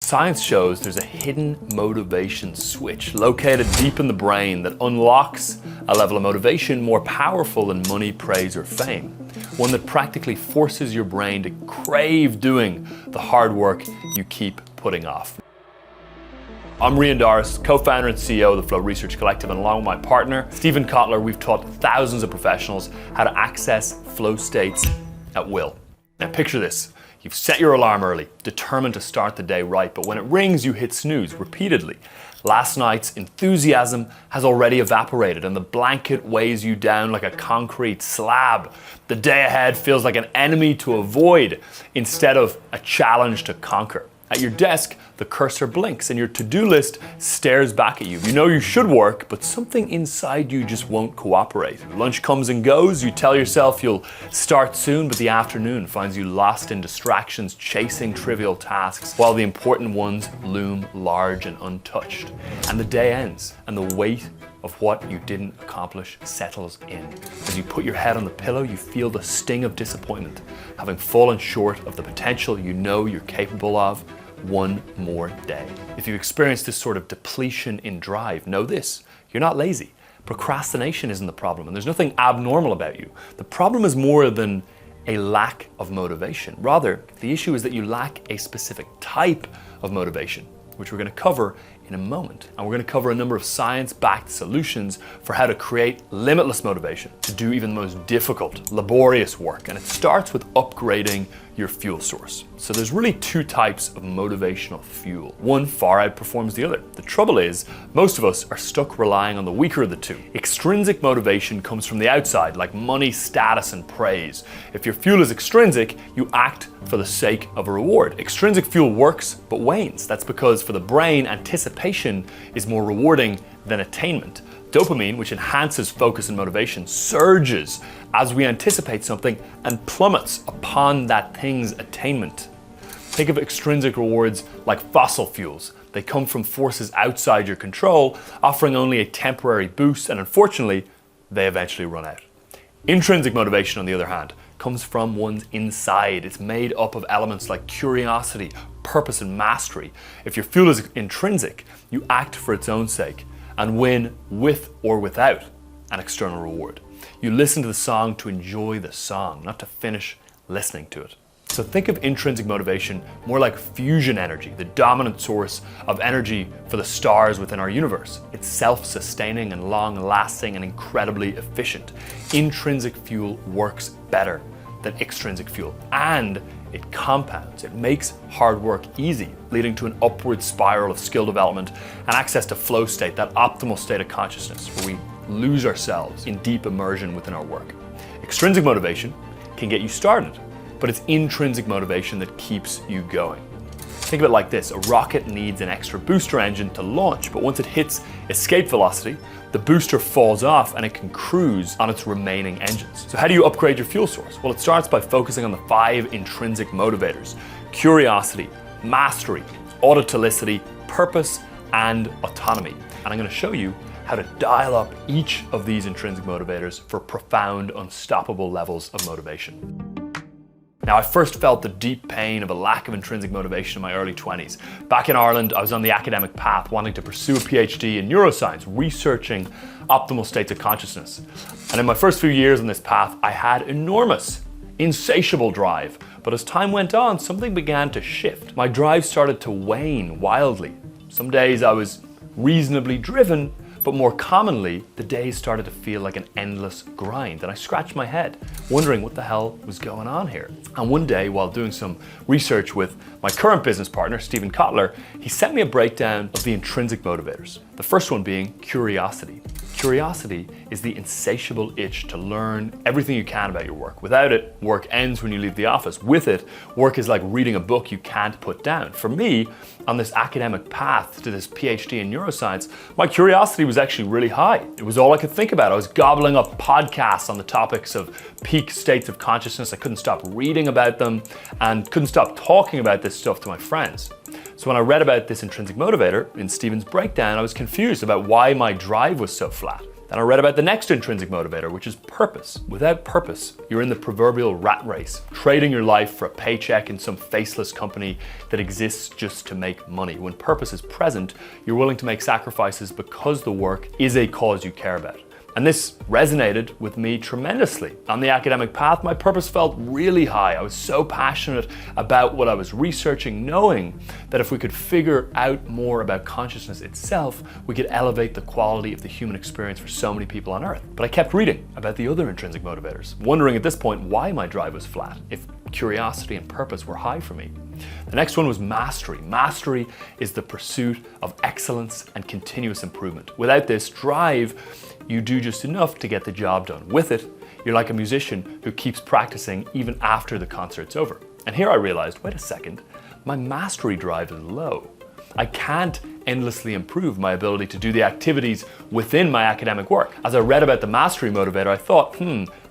Science shows there's a hidden motivation switch located deep in the brain that unlocks a level of motivation more powerful than money, praise, or fame. One that practically forces your brain to crave doing the hard work you keep putting off. I'm Rian Doris, co-founder and CEO of the Flow Research Collective, and along with my partner, Stephen Kotler, we've taught thousands of professionals how to access flow states at will. Now picture this. You've set your alarm early, determined to start the day right, but when it rings, you hit snooze repeatedly. Last night's enthusiasm has already evaporated and the blanket weighs you down like a concrete slab. The day ahead feels like an enemy to avoid instead of a challenge to conquer. At your desk, the cursor blinks and your to-do list stares back at you. You know you should work, but something inside you just won't cooperate. Lunch comes and goes, you tell yourself you'll start soon, but the afternoon finds you lost in distractions, chasing trivial tasks, while the important ones loom large and untouched. And the day ends, and the weight of what you didn't accomplish settles in. As you put your head on the pillow, you feel the sting of disappointment, having fallen short of the potential you know you're capable of one more day. If you've experienced this sort of depletion in drive, know this: you're not lazy. Procrastination isn't the problem, and there's nothing abnormal about you. The problem is more than a lack of motivation. Rather, the issue is that you lack a specific type of motivation, which we're going to cover in a moment. And we're going to cover a number of science-backed solutions for how to create limitless motivation to do even the most difficult, laborious work. And it starts with upgrading your fuel source. So there's really two types of motivational fuel. One far outperforms the other. The trouble is, most of us are stuck relying on the weaker of the two. Extrinsic motivation comes from the outside, like money, status, and praise. If your fuel is extrinsic, you act for the sake of a reward. Extrinsic fuel works, but wanes. That's because for the brain, anticipation is more rewarding than attainment. Dopamine, which enhances focus and motivation, surges as we anticipate something and plummets upon that thing's attainment. Think of extrinsic rewards like fossil fuels. They come from forces outside your control, offering only a temporary boost, and unfortunately, they eventually run out. Intrinsic motivation, on the other hand, comes from one's inside. It's made up of elements like curiosity, purpose, and mastery. If your fuel is intrinsic, you act for its own sake and win with or without an external reward. You listen to the song to enjoy the song, not to finish listening to it. So think of intrinsic motivation more like fusion energy, the dominant source of energy for the stars within our universe. It's self-sustaining and long-lasting and incredibly efficient. Intrinsic fuel works better than extrinsic fuel, and it compounds. It makes hard work easy, leading to an upward spiral of skill development and access to flow state, that optimal state of consciousness where we lose ourselves in deep immersion within our work. Extrinsic motivation can get you started, but it's intrinsic motivation that keeps you going. Think of it like this: a rocket needs an extra booster engine to launch, but once it hits escape velocity, the booster falls off and it can cruise on its remaining engines. So how do you upgrade your fuel source? Well, it starts by focusing on the 5 intrinsic motivators: curiosity, mastery, autotelicity, purpose, and autonomy. And I'm going to show you how to dial up each of these intrinsic motivators for profound, unstoppable levels of motivation. Now, I first felt the deep pain of a lack of intrinsic motivation in my early 20s. Back in Ireland, I was on the academic path, wanting to pursue a PhD in neuroscience, researching optimal states of consciousness. And in my first few years on this path, I had enormous, insatiable drive. But as time went on, something began to shift. My drive started to wane wildly. Some days I was reasonably driven, but more commonly, the days started to feel like an endless grind, and I scratched my head, wondering what the hell was going on here. And one day, while doing some research with my current business partner, Stephen Kotler, he sent me a breakdown of the intrinsic motivators. The first one being curiosity. Curiosity is the insatiable itch to learn everything you can about your work. Without it, work ends when you leave the office. With it, work is like reading a book you can't put down. For me, on this academic path to this PhD in neuroscience, my curiosity was actually really high. It was all I could think about. I was gobbling up podcasts on the topics of peak states of consciousness. I couldn't stop reading about them and couldn't stop talking about this stuff to my friends. So when I read about this intrinsic motivator in Stephen's breakdown, I was confused about why my drive was so flat. Then I read about the next intrinsic motivator, which is purpose. Without purpose, you're in the proverbial rat race, trading your life for a paycheck in some faceless company that exists just to make money. When purpose is present, you're willing to make sacrifices because the work is a cause you care about. And this resonated with me tremendously. On the academic path, my purpose felt really high. I was so passionate about what I was researching, knowing that if we could figure out more about consciousness itself, we could elevate the quality of the human experience for so many people on Earth. But I kept reading about the other intrinsic motivators, wondering at this point why my drive was flat, if curiosity and purpose were high for me. The next one was mastery. Mastery is the pursuit of excellence and continuous improvement. Without this drive, you do just enough to get the job done. With it, you're like a musician who keeps practicing even after the concert's over. And here I realized, wait a second, my mastery drive is low. I can't endlessly improve my ability to do the activities within my academic work. As I read about the mastery motivator, I thought,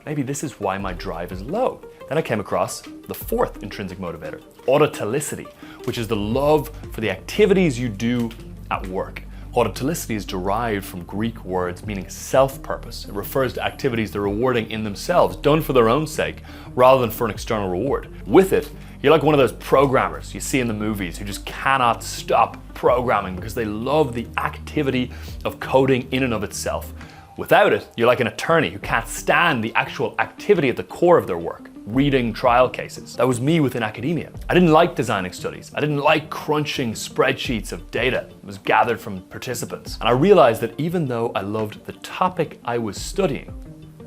maybe this is why my drive is low. Then I came across the fourth intrinsic motivator, autotelicity, which is the love for the activities you do at work. Autotelicity is derived from Greek words meaning self-purpose. It refers to activities that are rewarding in themselves, done for their own sake, rather than for an external reward. With it, you're like one of those programmers you see in the movies who just cannot stop programming because they love the activity of coding in and of itself. Without it, you're like an attorney who can't stand the actual activity at the core of their work, reading trial cases. That was me within academia. I didn't like designing studies. I didn't like crunching spreadsheets of data that was gathered from participants. And I realized that even though I loved the topic I was studying,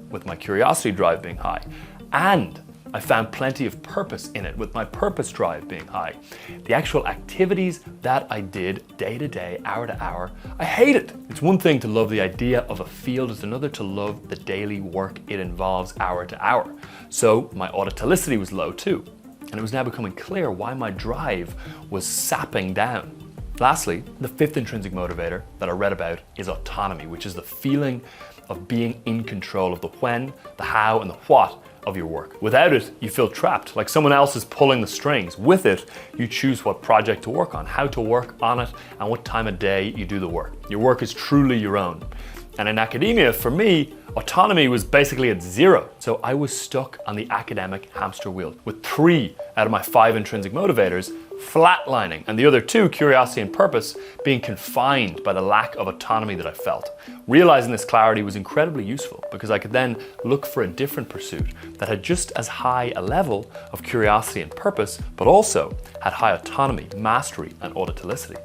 with my curiosity drive being high, and I found plenty of purpose in it with my purpose drive being high, the actual activities that I did day to day, hour to hour, I hated. It's one thing to love the idea of a field, it's another to love the daily work it involves hour to hour. So my autotelicity was low too, and it was now becoming clear why my drive was sapping down. Lastly, the fifth intrinsic motivator that I read about is autonomy, which is the feeling of being in control of the when, the how, and the what of your work. Without it, you feel trapped, like someone else is pulling the strings. With it, you choose what project to work on, how to work on it, and what time of day you do the work. Your work is truly your own. And in academia, for me, autonomy was basically at zero. So I was stuck on the academic hamster wheel with 3 out of my 5 intrinsic motivators flatlining, and the other 2, curiosity and purpose, being confined by the lack of autonomy that I felt. Realizing this clarity was incredibly useful because I could then look for a different pursuit that had just as high a level of curiosity and purpose, but also had high autonomy, mastery, and autotelicity.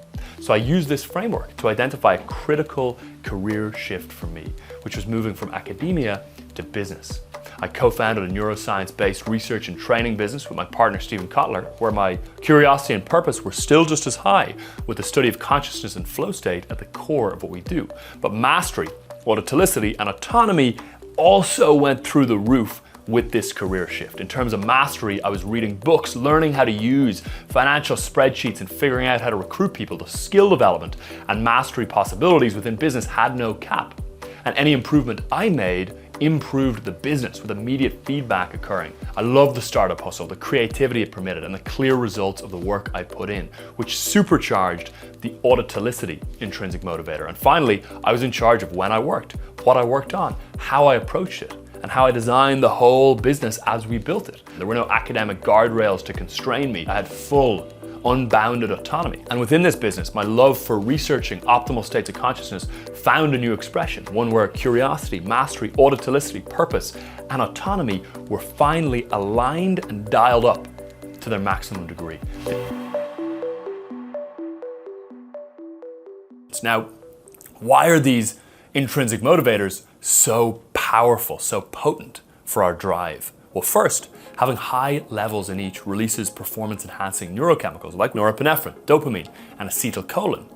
So I used this framework to identify a critical career shift for me, which was moving from academia to business. I co-founded a neuroscience-based research and training business with my partner Stephen Kotler, where my curiosity and purpose were still just as high, with the study of consciousness and flow state at the core of what we do. But mastery, autotelicity, and autonomy also went through the roof with this career shift. In terms of mastery, I was reading books, learning how to use financial spreadsheets and figuring out how to recruit people. The skill development and mastery possibilities within business had no cap. And any improvement I made improved the business with immediate feedback occurring. I love the startup hustle, the creativity it permitted, and the clear results of the work I put in, which supercharged the autotelicity intrinsic motivator. And finally, I was in charge of when I worked, what I worked on, how I approached it, and how I designed the whole business as we built it. There were no academic guardrails to constrain me. I had full, unbounded autonomy. And within this business, my love for researching optimal states of consciousness found a new expression, one where curiosity, mastery, autotelicity, purpose, and autonomy were finally aligned and dialed up to their maximum degree. Now, why are these intrinsic motivators so powerful, so potent for our drive? Well, first, having high levels in each releases performance-enhancing neurochemicals like norepinephrine, dopamine, and acetylcholine.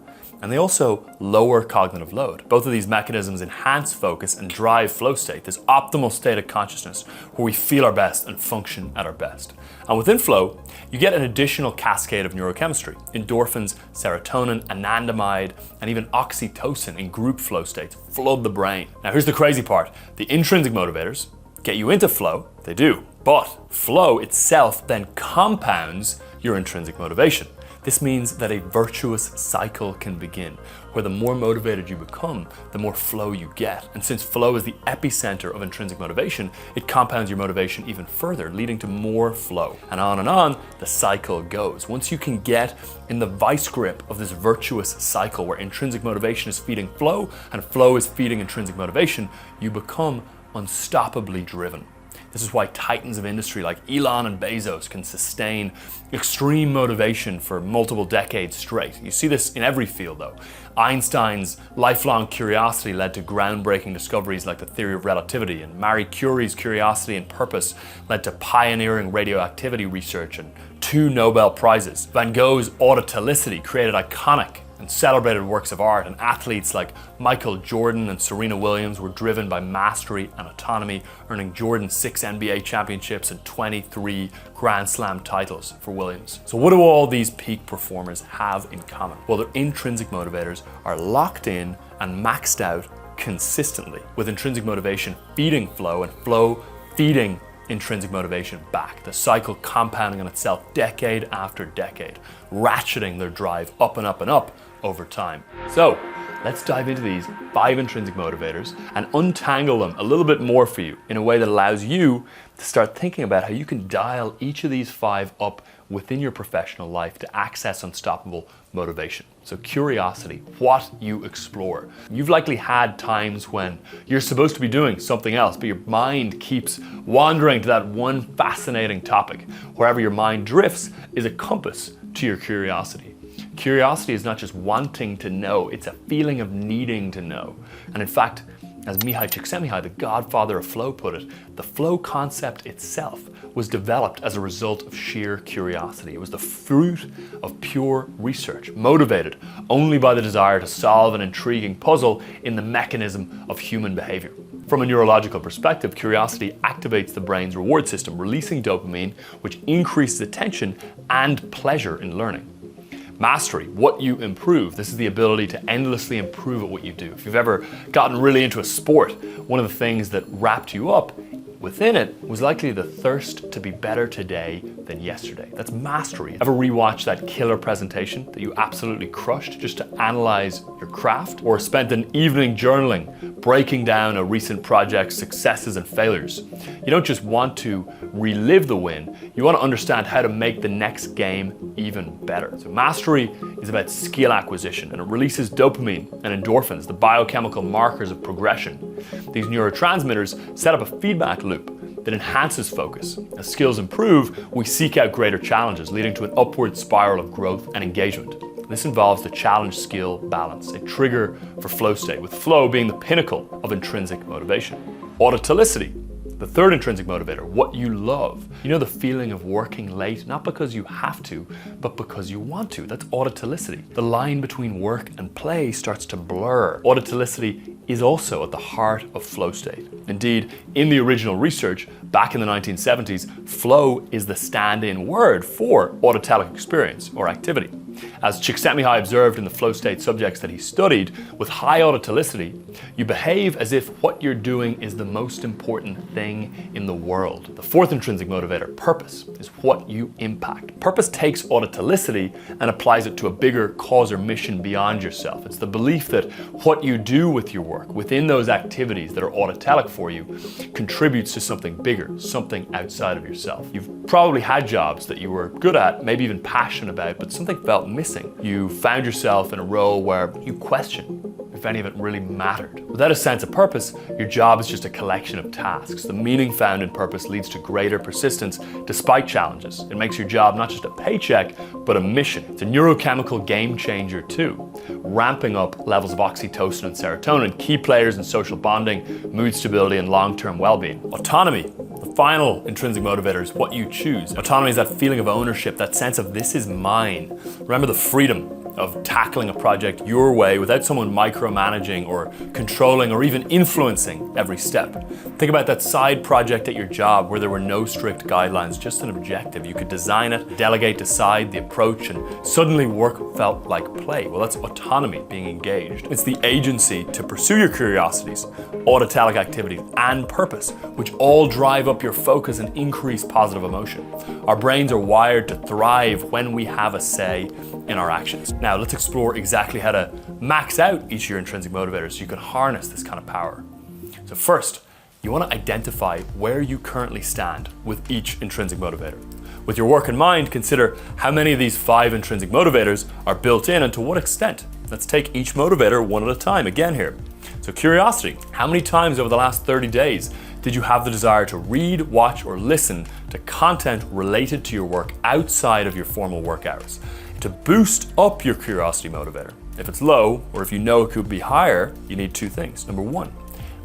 And they also lower cognitive load. Both of these mechanisms enhance focus and drive flow state, this optimal state of consciousness where we feel our best and function at our best. And within flow, you get an additional cascade of neurochemistry. Endorphins, serotonin, anandamide, and even oxytocin in group flow states flood the brain. Now here's the crazy part. The intrinsic motivators get you into flow, they do, but flow itself then compounds your intrinsic motivation. This means that a virtuous cycle can begin, where the more motivated you become, the more flow you get. And since flow is the epicenter of intrinsic motivation, it compounds your motivation even further, leading to more flow. And on the cycle goes. Once you can get in the vice grip of this virtuous cycle where intrinsic motivation is feeding flow and flow is feeding intrinsic motivation, you become unstoppably driven. This is why titans of industry like Elon and Bezos can sustain extreme motivation for multiple decades straight. You see this in every field though. Einstein's lifelong curiosity led to groundbreaking discoveries like the theory of relativity, and Marie Curie's curiosity and purpose led to pioneering radioactivity research and 2 Nobel Prizes. Van Gogh's autotelicity created iconic and celebrated works of art, and athletes like Michael Jordan and Serena Williams were driven by mastery and autonomy, earning Jordan 6 NBA championships and 23 Grand Slam titles for Williams. So what do all these peak performers have in common? Well, their intrinsic motivators are locked in and maxed out consistently, with intrinsic motivation feeding flow and flow feeding intrinsic motivation back, the cycle compounding on itself decade after decade, ratcheting their drive up and up and up over time. So let's dive into these 5 intrinsic motivators and untangle them a little bit more for you in a way that allows you to start thinking about how you can dial each of these 5 up within your professional life to access unstoppable motivation. So curiosity, what you explore. You've likely had times when you're supposed to be doing something else, but your mind keeps wandering to that one fascinating topic. Wherever your mind drifts is a compass to your curiosity. Curiosity is not just wanting to know, it's a feeling of needing to know. And in fact, as Mihai Csikszentmihalyi, the godfather of flow, put it, the flow concept itself was developed as a result of sheer curiosity. It was the fruit of pure research, motivated only by the desire to solve an intriguing puzzle in the mechanism of human behavior. From a neurological perspective, curiosity activates the brain's reward system, releasing dopamine, which increases attention and pleasure in learning. Mastery, what you improve. This is the ability to endlessly improve at what you do. If you've ever gotten really into a sport, one of the things that wrapped you up within it was likely the thirst to be better today than yesterday. That's mastery. Ever rewatch that killer presentation that you absolutely crushed just to analyze your craft? Or spent an evening journaling, breaking down a recent project's successes and failures? You don't just want to relive the win, you want to understand how to make the next game even better. So mastery is about skill acquisition, and it releases dopamine and endorphins, the biochemical markers of progression. These neurotransmitters set up a feedback loop that enhances focus. As skills improve, we seek out greater challenges, leading to an upward spiral of growth and engagement. This involves the challenge-skill balance, a trigger for flow state, with flow being the pinnacle of intrinsic motivation. Autotelicity, the third intrinsic motivator, what you love. You know, the feeling of working late, not because you have to, but because you want to. That's autotelicity. The line between work and play starts to blur. Autotelicity is also at the heart of flow state. Indeed, in the original research, back in the 1970s, flow is the stand-in word for autotelic experience or activity. As Csikszentmihalyi observed in the flow state subjects that he studied, with high autotelicity, you behave as if what you're doing is the most important thing in the world. The fourth intrinsic motivator, purpose, is what you impact. Purpose takes autotelicity and applies it to a bigger cause or mission beyond yourself. It's the belief that what you do with your work, within those activities that are autotelic for you, contributes to something bigger, something outside of yourself. You've probably had jobs that you were good at, maybe even passionate about, but something felt missing. You found yourself in a role where you question if any of it really mattered. Without a sense of purpose, your job is just a collection of tasks. The meaning found in purpose leads to greater persistence despite challenges. It makes your job not just a paycheck, but a mission. It's a neurochemical game changer too, ramping up levels of oxytocin and serotonin, key players in social bonding, mood stability, and long-term well-being. Autonomy, the final intrinsic motivator, is what you choose. Autonomy is that feeling of ownership, that sense of this is mine. Remember the freedom of tackling a project your way without someone micromanaging or controlling or even influencing every step. Think about that side project at your job where there were no strict guidelines, just an objective. You could design it, delegate, decide the approach, and suddenly work felt like play. Well, that's autonomy, being engaged. It's the agency to pursue your curiosities, autotelic activities, and purpose, which all drive up your your focus and increase positive emotion. Our brains are wired to thrive when we have a say in our actions. Now, let's explore exactly how to max out each of your intrinsic motivators so you can harness this kind of power. So first, you want to identify where you currently stand with each intrinsic motivator. With your work in mind, consider how many of these 5 intrinsic motivators are built in and to what extent. Let's take each motivator one at a time again here. So curiosity, how many times over the last 30 days did you have the desire to read, watch, or listen to content related to your work outside of your formal work hours? To boost up your curiosity motivator, if it's low, or if you know it could be higher, you need 2 things. Number 1,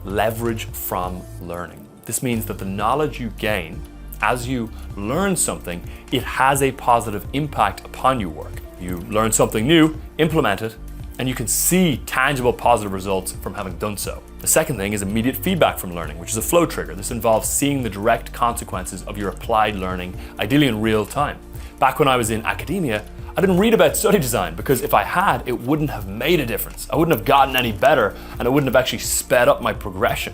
leverage from learning. This means that the knowledge you gain as you learn something, it has a positive impact upon your work. You learn something new, implement it, and you can see tangible positive results from having done so. The second thing is immediate feedback from learning, which is a flow trigger. This involves seeing the direct consequences of your applied learning, ideally in real time. Back when I was in academia, I didn't read about study design because if I had, it wouldn't have made a difference. I wouldn't have gotten any better and it wouldn't have actually sped up my progression.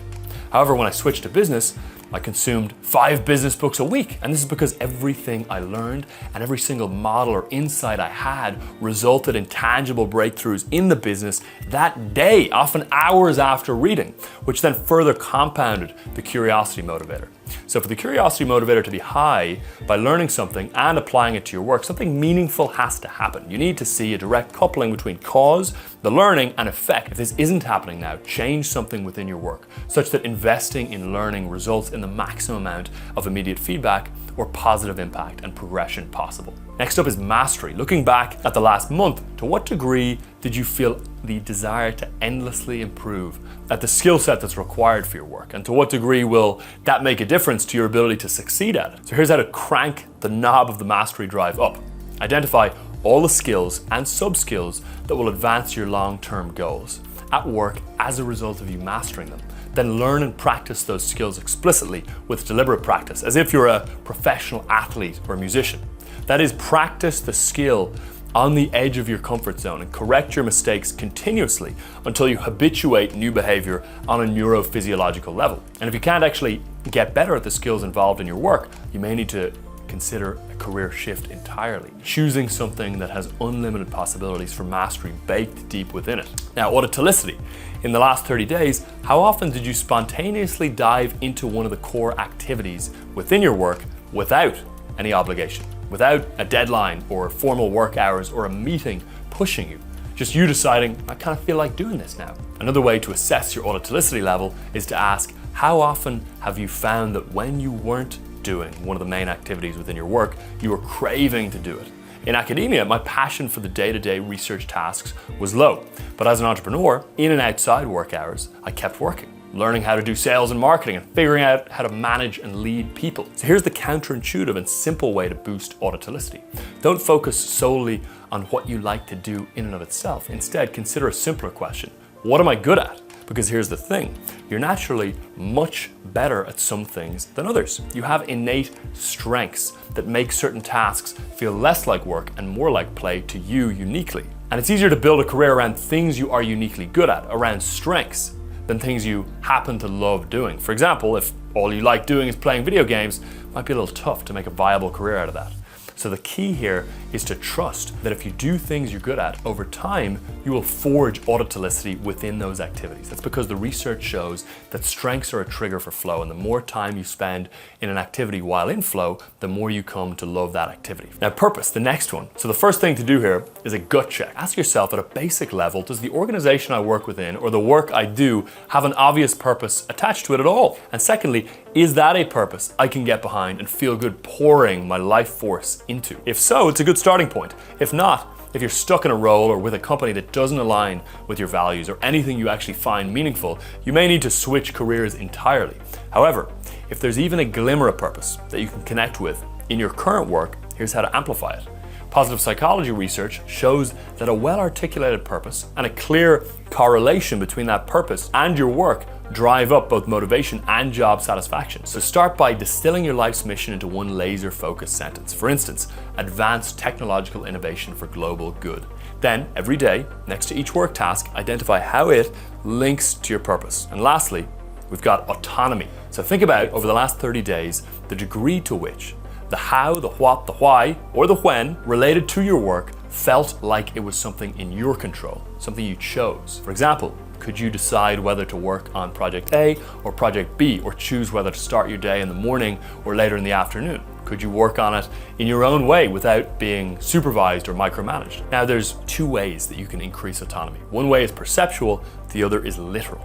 However, when I switched to business, I consumed 5 business books a week, and this is because everything I learned and every single model or insight I had resulted in tangible breakthroughs in the business that day, often hours after reading, which then further compounded the curiosity motivator. So for the curiosity motivator to be high, by learning something and applying it to your work, something meaningful has to happen. You need to see a direct coupling between cause, the learning, and effect. If this isn't happening now, change something within your work, such that investing in learning results in the maximum amount of immediate feedback or positive impact and progression possible. Next up is mastery. Looking back at the last month, to what degree did you feel the desire to endlessly improve at the skill set that's required for your work? And to what degree will that make a difference to your ability to succeed at it? So here's how to crank the knob of the mastery drive up. Identify all the skills and sub-skills that will advance your long-term goals at work as a result of you mastering them. Then learn and practice those skills explicitly with deliberate practice, as if you're a professional athlete or musician. That is, practice the skill on the edge of your comfort zone and correct your mistakes continuously until you habituate new behavior on a neurophysiological level. And if you can't actually get better at the skills involved in your work, you may need to consider a career shift entirely, choosing something that has unlimited possibilities for mastery baked deep within it. Now, auditolicity. In the last 30 days, how often did you spontaneously dive into one of the core activities within your work without any obligation, without a deadline or formal work hours or a meeting pushing you? Just you deciding, I kind of feel like doing this now. Another way to assess your auditolicity level is to ask, how often have you found that when you weren't doing one of the main activities within your work, you were craving to do it? In academia, my passion for the day-to-day research tasks was low, but as an entrepreneur, in and outside work hours, I kept working, learning how to do sales and marketing and figuring out how to manage and lead people. So here's the counterintuitive and simple way to boost auditolicity. Don't focus solely on what you like to do in and of itself. Instead, consider a simpler question. What am I good at? Because here's the thing, you're naturally much better at some things than others. You have innate strengths that make certain tasks feel less like work and more like play to you uniquely. And it's easier to build a career around things you are uniquely good at, around strengths, than things you happen to love doing. For example, if all you like doing is playing video games, it might be a little tough to make a viable career out of that. So the key here is to trust that if you do things you're good at, over time, you will forge auditolicity within those activities. That's because the research shows that strengths are a trigger for flow, and the more time you spend in an activity while in flow, the more you come to love that activity. Now, purpose, the next one. So the first thing to do here is a gut check. Ask yourself at a basic level, does the organization I work within or the work I do have an obvious purpose attached to it at all? And secondly, is that a purpose I can get behind and feel good pouring my life force into? If so, it's a good starting point. If not, if you're stuck in a role or with a company that doesn't align with your values or anything you actually find meaningful, you may need to switch careers entirely. However, if there's even a glimmer of purpose that you can connect with in your current work, here's how to amplify it. Positive psychology research shows that a well-articulated purpose and a clear correlation between that purpose and your work drive up both motivation and job satisfaction. So start by distilling your life's mission into one laser-focused sentence. For instance, advance technological innovation for global good. Then, every day, next to each work task, identify how it links to your purpose. And lastly, we've got autonomy. So think about, over the last 30 days, the degree to which the how, the what, the why, or the when related to your work felt like it was something in your control, something you chose. For example, could you decide whether to work on project A or project B, or choose whether to start your day in the morning or later in the afternoon? Could you work on it in your own way without being supervised or micromanaged? Now, there's two ways that you can increase autonomy. One way is perceptual, the other is literal.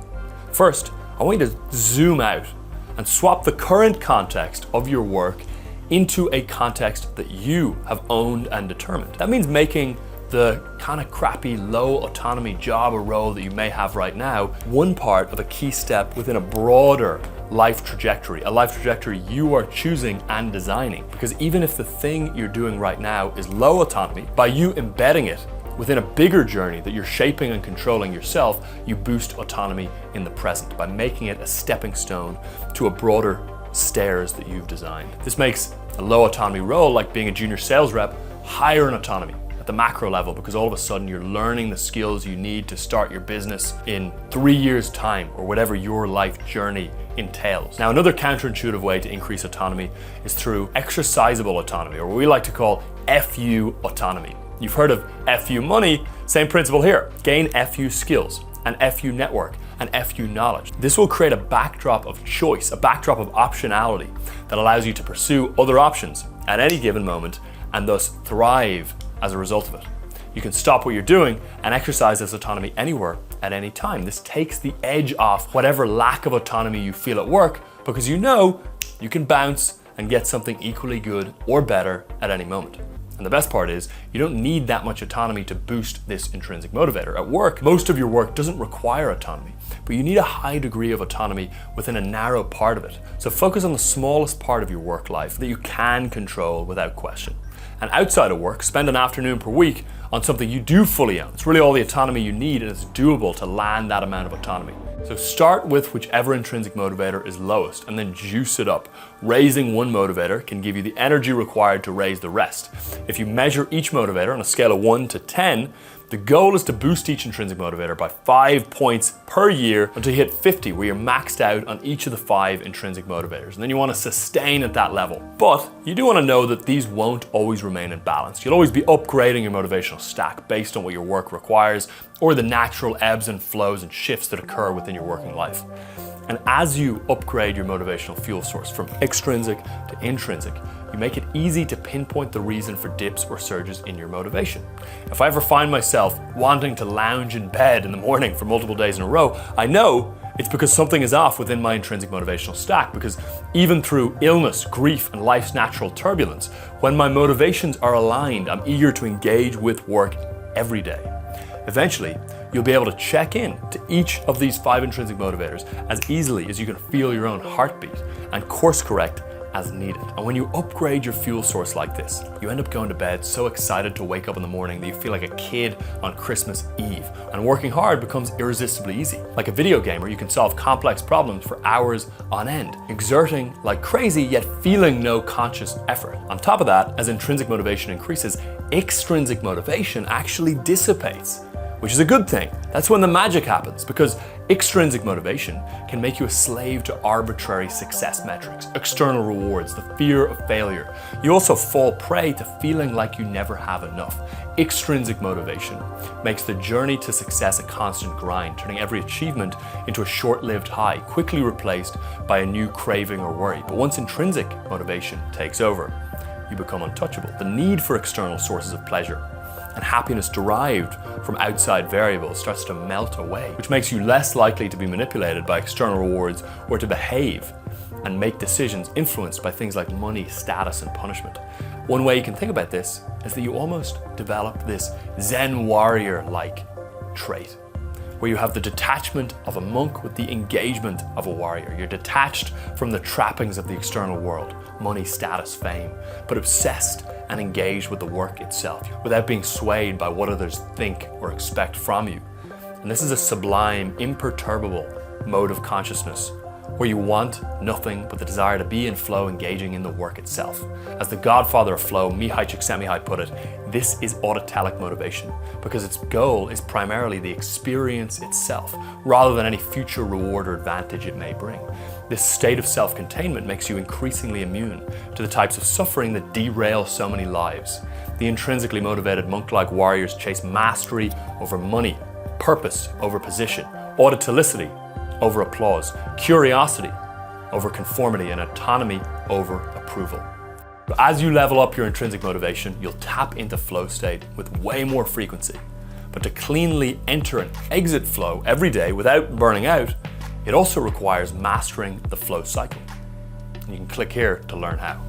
First, I want you to zoom out and swap the current context of your work into a context that you have owned and determined. That means making the kind of crappy, low autonomy job or role that you may have right now one part of a key step within a broader life trajectory, a life trajectory you are choosing and designing. Because even if the thing you're doing right now is low autonomy, by you embedding it within a bigger journey that you're shaping and controlling yourself, you boost autonomy in the present by making it a stepping stone to a broader stairs that you've designed. This makes a low autonomy role, like being a junior sales rep, higher in autonomy at the macro level, because all of a sudden you're learning the skills you need to start your business in 3 years' time, or whatever your life journey entails. Now, another counterintuitive way to increase autonomy is through exercisable autonomy, or what we like to call FU autonomy. You've heard of FU money, same principle here. Gain FU skills, an FU network, and FU knowledge. This will create a backdrop of choice, a backdrop of optionality that allows you to pursue other options at any given moment and thus thrive as a result of it. You can stop what you're doing and exercise this autonomy anywhere at any time. This takes the edge off whatever lack of autonomy you feel at work, because you know you can bounce and get something equally good or better at any moment. And the best part is, you don't need that much autonomy to boost this intrinsic motivator. At work, most of your work doesn't require autonomy, but you need a high degree of autonomy within a narrow part of it. So focus on the smallest part of your work life that you can control without question. And outside of work, spend an afternoon per week on something you do fully own. It's really all the autonomy you need, and it's doable to land that amount of autonomy. So start with whichever intrinsic motivator is lowest and then juice it up. Raising one motivator can give you the energy required to raise the rest. If you measure each motivator on a scale of 1 to 10, the goal is to boost each intrinsic motivator by 5 points per year until you hit 50, where you're maxed out on each of the 5 intrinsic motivators. And then you want to sustain at that level. But you do want to know that these won't always remain in balance. You'll always be upgrading your motivational stack based on what your work requires, or the natural ebbs and flows and shifts that occur within your working life. And as you upgrade your motivational fuel source from extrinsic to intrinsic, you make it easy to pinpoint the reason for dips or surges in your motivation. If I ever find myself wanting to lounge in bed in the morning for multiple days in a row, I know it's because something is off within my intrinsic motivational stack, because even through illness, grief, and life's natural turbulence, when my motivations are aligned, I'm eager to engage with work every day. Eventually, you'll be able to check in to each of these 5 intrinsic motivators as easily as you can feel your own heartbeat, and course correct as needed. And when you upgrade your fuel source like this, you end up going to bed so excited to wake up in the morning that you feel like a kid on Christmas Eve. And working hard becomes irresistibly easy. Like a video gamer, you can solve complex problems for hours on end, exerting like crazy, yet feeling no conscious effort. On top of that, as intrinsic motivation increases, extrinsic motivation actually dissipates, which is a good thing. That's when the magic happens, because extrinsic motivation can make you a slave to arbitrary success metrics, external rewards, the fear of failure. You also fall prey to feeling like you never have enough. Extrinsic motivation makes the journey to success a constant grind, turning every achievement into a short-lived high, quickly replaced by a new craving or worry. But once intrinsic motivation takes over, you become untouchable. The need for external sources of pleasure and happiness derived from outside variables starts to melt away, which makes you less likely to be manipulated by external rewards or to behave and make decisions influenced by things like money, status, and punishment. One way you can think about this is that you almost develop this Zen warrior-like trait, where you have the detachment of a monk with the engagement of a warrior. You're detached from the trappings of the external world, money, status, fame, but obsessed and engaged with the work itself, without being swayed by what others think or expect from you. And this is a sublime, imperturbable mode of consciousness, where you want nothing but the desire to be in flow, engaging in the work itself. As the godfather of flow, Mihaly Csikszentmihalyi put it, this is autotelic motivation because its goal is primarily the experience itself, rather than any future reward or advantage it may bring. This state of self-containment makes you increasingly immune to the types of suffering that derail so many lives. The intrinsically motivated monk-like warriors chase mastery over money, purpose over position, autotelicity over applause, curiosity over conformity, and autonomy over approval. But as you level up your intrinsic motivation, you'll tap into flow state with way more frequency. But to cleanly enter and exit flow every day without burning out, it also requires mastering the flow cycle. You can click here to learn how.